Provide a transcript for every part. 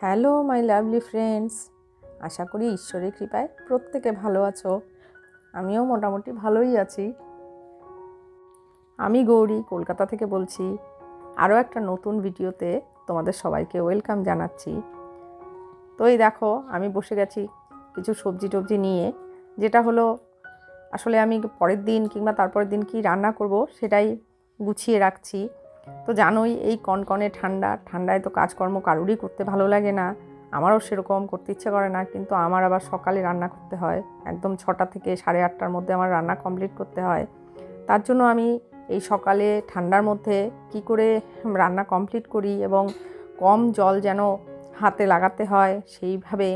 Hello my lovely friends, আশা করি ঈশ্বরের কৃপায় প্রত্যেকে ভালো আছো। আমিও মোটামুটি ভালোই আছি। আমি গৌরী কলকাতা থেকে বলছি। আরও একটা নতুন ভিডিওতে তোমাদের সবাইকে ওয়েলকাম জানাচ্ছি। তো এই দেখো, আমি বসে গেছি কিছু সবজি টবজি নিয়ে, যেটা হলো আসলে আমি পরের দিন কিংবা তারপরের দিন কি রান্না করব সেটাই গুছিয়ে রাখছি। তো জানোই এই কনকনে ঠান্ডায় তো কাজকর্ম কারোরই করতে ভালো লাগে না, আমারও সেরকম করতে ইচ্ছে করে না, কিন্তু আমার আবার সকালে রান্না করতে হয়, একদম 6টা থেকে 8:30টার মধ্যে আমার রান্না কমপ্লিট করতে হয়। তার জন্য আমি এই সকালে ঠান্ডার মধ্যে কি করে রান্না কমপ্লিট করি এবং কম জল যেন হাতে লাগাতে হয় সেইভাবে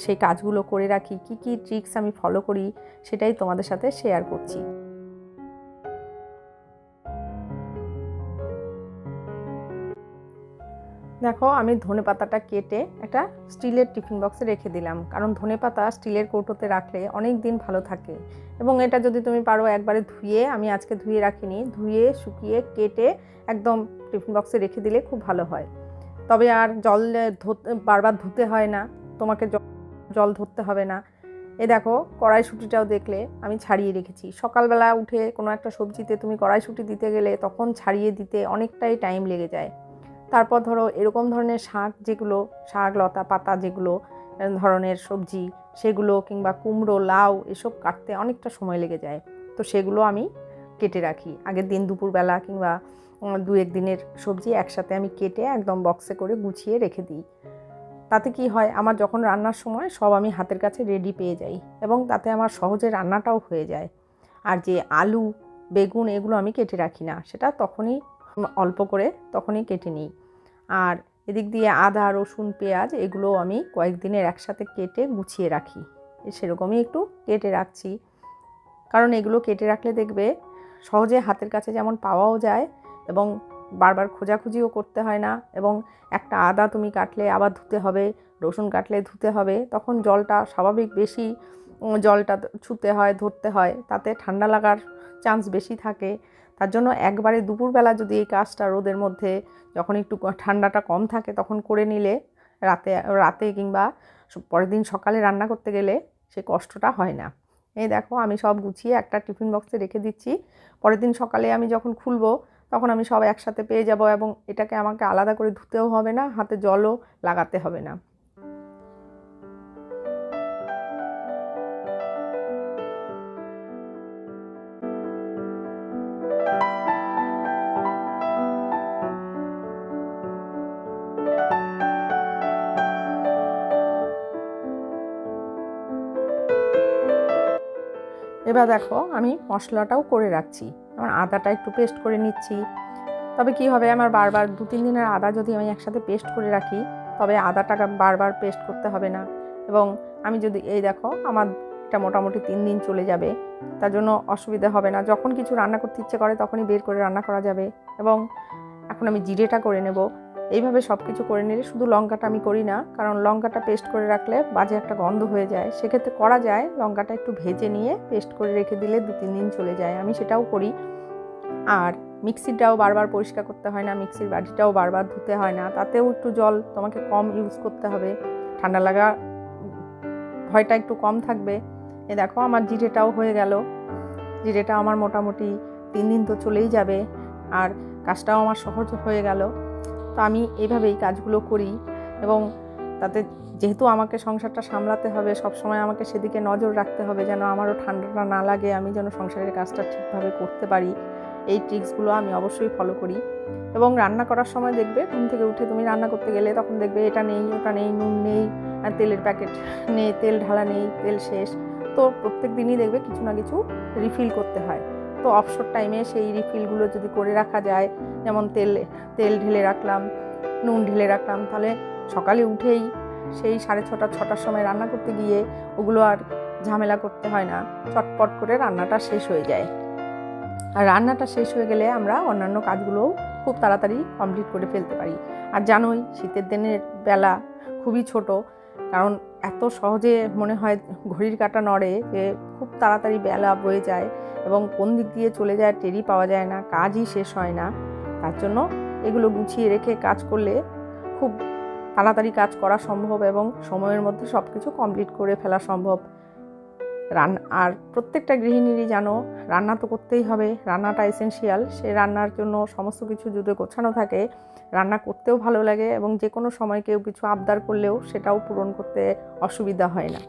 সেই কাজগুলো করে রাখি, কি কি ট্রিক্স আমি ফলো করি সেটাই তোমাদের সাথে শেয়ার করছি। দেখো, আমি ধনেপাতাটা কেটে একটা স্টিলের টিফিন বক্সে রেখে দিলাম, কারণ ধনেপাতা স্টিলের কৌটোতে রাখলে অনেক দিন ভালো থাকে। এবং এটা যদি তুমি পারো একবারে ধুয়ে, আমি আজকে ধুয়ে রাখিনি, ধুয়ে শুকিয়ে কেটে একদম টিফিন বক্সে রেখে দিলে খুব ভালো হয়। তবে আর জল বারবার ধুতে হয় না, তোমাকে জল ধরতে হবে না। এ দেখো, কড়াইশুঁটিটাও দেখলে আমি ছাড়িয়ে রেখেছি। সকালবেলা উঠে কোনো একটা সবজিতে তুমি কড়াইশুঁটি দিতে গেলে তখন ছাড়িয়ে দিতে অনেকটাই টাইম লেগে যায়। তারপর ধরো এরকম ধরনের শাক, যেগুলো শাক লতা পাতা যেগুলো ধরনের সবজি, সেগুলো কিংবা কুমড়ো লাউ এসব কাটতে অনেকটা সময় লেগে যায়। তো সেগুলো আমি কেটে রাখি আগের দিন দুপুরবেলা, কিংবা 2-1 দিনের সবজি একসাথে আমি কেটে একদম বক্সে করে গুছিয়ে রেখে দিই। তাতে কি হয়, আমার যখন রান্নার সময় সব আমি হাতের কাছে রেডি পেয়ে যাই, এবং তাতে আমার সহজে রান্নাটাও হয়ে যায়। আর যে আলু বেগুন এগুলো আমি কেটে রাখি না, সেটা তখনই অল্প করে তখনই কেটে নিই। আর এদিক দিয়ে আদা রসুন পেঁয়াজ এগুলো আমি কয়েকদিনের একসাথে কেটে গুছিয়ে রাখি, সেরকমই একটু কেটে রাখছি। কারণ এগুলো কেটে রাখলে দেখবে সহজে হাতের কাছে যেমন পাওয়াও যায়, এবং বারবার খোঁজাখুঁজিও করতে হয় না। এবং একটা আদা তুমি কাটলে আবার ধুতে হবে, রসুন কাটলে ধুতে হবে, তখন জলটা স্বাভাবিক বেশি জলটা ছুতে হয়, ধরতে হয়, তাতে ঠান্ডা লাগার চান্স বেশি থাকে। তার জন্য একবারে দুপুরবেলা যদি এই কাজটা রোদের মধ্যে যখন একটু ঠান্ডাটা কম থাকে তখন করে নিলে রাতে রাতে কিংবা পরের দিন সকালে রান্না করতে গেলে সে কষ্টটা হয় না। এই দেখো, আমি সব গুছিয়ে একটা টিফিন বক্সে রেখে দিচ্ছি। পরের দিন সকালে আমি যখন খুলবো তখন আমি সব একসাথে পেয়ে যাব, এবং এটাকে আমাকে আলাদা করে ধুতেও হবে না, হাতে জলও লাগাতে হবে না। এবার দেখো, আমি মশলাটাও করে রাখছি। আমার আদাটা একটু পেস্ট করে নিচ্ছি। তবে কি হবে, আমার বারবার 2-3 দিনের আদা যদি আমি একসাথে পেস্ট করে রাখি, তবে আদাটাকে বারবার পেস্ট করতে হবে না। এবং আমি যদি এই দেখো, আমার এটা মোটামুটি 3 দিন চলে যাবে, তার জন্য অসুবিধা হবে না। যখন কিছু রান্না করতে ইচ্ছে করে তখনই বের করে রান্না করা যাবে। এবং এখন আমি জিরেটা করে নেব। এইভাবে সব কিছু করে নিলে, শুধু লঙ্কাটা আমি করি না, কারণ লঙ্কাটা পেস্ট করে রাখলে বাজে একটা গন্ধ হয়ে যায়। সেক্ষেত্রে করা যায়, লঙ্কাটা একটু ভেজে নিয়ে পেস্ট করে রেখে দিলে 2-3 দিন চলে যায়, আমি সেটাও করি। আর মিক্সিটাও বারবার পরিষ্কার করতে হয় না, মিক্সির বাটিটাও বারবার ধুতে হয় না, তাতেও একটু জল তোমাকে কম ইউজ করতে হবে, ঠান্ডা লাগা ভয়টা একটু কম থাকবে। এ দেখো, আমার জিরেটাও হয়ে গেল। জিরেটা আমার মোটামুটি 3 দিন তো চলেই যাবে, আর কাজটাও আমার সহজ হয়ে গেল। তো আমি এইভাবেই কাজগুলো করি। এবং তাতে যেহেতু আমাকে সংসারটা সামলাতে হবে, সবসময় আমাকে সেদিকে নজর রাখতে হবে যেন আমারও ঠান্ডাটা না লাগে, আমি যেন সংসারের কাজটা ঠিকভাবে করতে পারি। এই ট্রিক্সগুলো আমি অবশ্যই ফলো করি। এবং রান্না করার সময় দেখবে, ঘুম থেকে উঠে তুমি রান্না করতে গেলে তখন দেখবে এটা নেই ওটা নেই, নুন নেই, তেলের প্যাকেট নেই, তেল ঢালা নেই, তেল শেষ। তো প্রত্যেক দিনই দেখবে কিছু না কিছু রিফিল করতে হয়। তো অবসর টাইমে সেই রিফিলগুলো যদি করে রাখা যায়, যেমন তেল ঢেলে রাখলাম, নুন ঢেলে রাখলাম, তাহলে সকালে উঠেই সেই 6:30-6টার সময় রান্না করতে গিয়ে ওগুলো আর ঝামেলা করতে হয় না, চটপট করে রান্নাটা শেষ হয়ে যায়। আর রান্নাটা শেষ হয়ে গেলে আমরা অন্যান্য কাজগুলোও খুব তাড়াতাড়ি কমপ্লিট করে ফেলতে পারি। আর জানোই, শীতের দিনের বেলা খুবই ছোট, কারণ এত সহজে মনে হয় ঘড়ির কাঁটা নড়ে যে খুব তাড়াতাড়ি বেলা বয়ে যায়, এবং কোন দিক দিয়ে চলে যায় টেরই পাওয়া যায় না, কাজই শেষ হয় না। তার জন্য এগুলো গুছিয়ে রেখে কাজ করলে খুব তাড়াতাড়ি কাজ করা সম্ভব এবং সময়ের মধ্যে সব কিছু কমপ্লিট করে ফেলা সম্ভব। আর প্রত্যেকটা গৃহিণীরই জানো রান্না তো করতেই হবে, রান্নাটা এসেনশিয়াল। সেই রান্নার জন্য সমস্ত কিছু যদি গোছানো থাকে রান্না করতেও ভালো লাগে এবং যে কোনো সময় কেউ কিছু আবদার করলেও সেটাও পূরণ করতে অসুবিধা হয় না।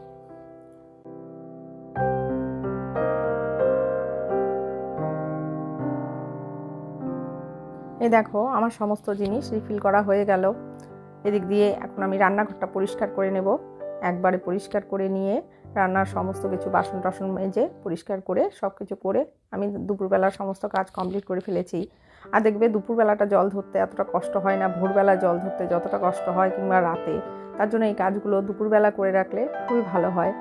এই দেখো আমার সমস্ত জিনিস রিফিল করা হয়ে গেল। এদিক দিয়ে এখন আমি রান্নাঘরটা পরিষ্কার করে নেব। একবারে পরিষ্কার করে নিয়ে রান্নার সমস্ত কিছু বাসন টাসন মেজে পরিষ্কার করে সব কিছু করে আমি দুপুরবেলার সমস্ত কাজ কমপ্লিট করে ফেলেছি। আর দেখবে দুপুরবেলাটা জল ধরতে এতটা কষ্ট হয় না ভোরবেলা জল ধরতে যতটা কষ্ট হয়, কিংবা রাতে। তার জন্য এই কাজগুলো দুপুরবেলা করে রাখলে খুবই ভালো হয়।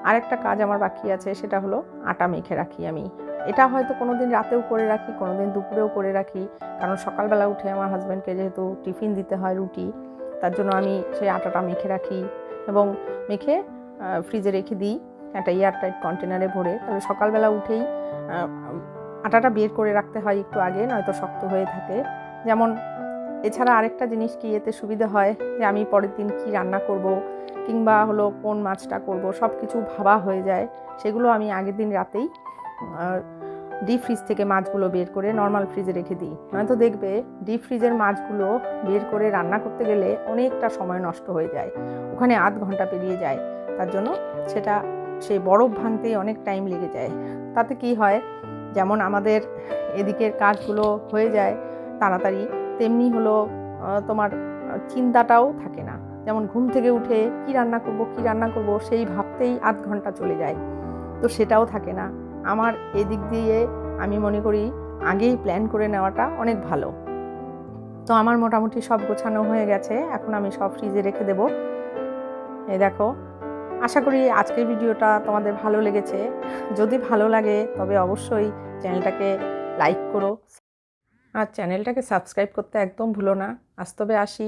আরেকটা কাজ আমার বাকি আছে, সেটা হলো আটা মেখে রাখি আমি। এটা হয়তো কোনো দিন রাতেও করে রাখি, কোনো দিন দুপুরেও করে রাখি, কারণ সকালবেলা উঠে আমার হাজব্যান্ডকে যেহেতু টিফিন দিতে হয় রুটি, তার জন্য আমি সেই আটাটা মেখে রাখি এবং মেখে ফ্রিজে রেখে দিই একটা এয়ারটাইট কন্টেনারে ভরে। তাহলে সকালবেলা উঠেই আটাটা বের করে রাখতে হয় একটু আগে, নয়তো শক্ত হয়ে থাকে। যেমন এছাড়া আরেকটা জিনিস কি এতে সুবিধা হয় যে আমি পরের দিন কি রান্না করব, কিংবা হলো কোন মাছটা করব, সব কিছু ভাবা হয়ে যায়। সেগুলো আমি আগের দিন রাতেই ডিপ ফ্রিজ থেকে মাছগুলো বের করে নর্মাল ফ্রিজে রেখে দিই। নয়তো দেখবে ডিপ ফ্রিজের মাছগুলো বের করে রান্না করতে গেলে অনেকটা সময় নষ্ট হয়ে যায়, ওখানে আধ ঘন্টা পেরিয়ে যায়। তার জন্য সেটা সেই বরফ ভাঙতেই অনেক টাইম লেগে যায়। তাতে কি হয়, যেমন আমাদের এদিকের কাজগুলো হয়ে যায় তাড়াতাড়ি, তেমনি হলো তোমার চিন্তাটাও থাকে না। যেমন ঘুম থেকে উঠে কি রান্না করব সেই ভাবতেই আধ ঘন্টা চলে যায়, তো সেটাও থাকে না। আমার এদিক দিয়ে আমি মনে করি আগেই প্ল্যান করে নেওয়াটা অনেক ভালো। তো আমার মোটামুটি সব গোছানো হয়ে গেছে, এখন আমি সব ফ্রিজে রেখে দেব। এই দেখো, আশা করি আজকের ভিডিওটা তোমাদের ভালো লেগেছে। যদি ভালো লাগে তবে অবশ্যই চ্যানেলটাকে লাইক করো আর চ্যানেলটাকে সাবস্ক্রাইব করতে একদম ভুলো না। আজ তবে আসি।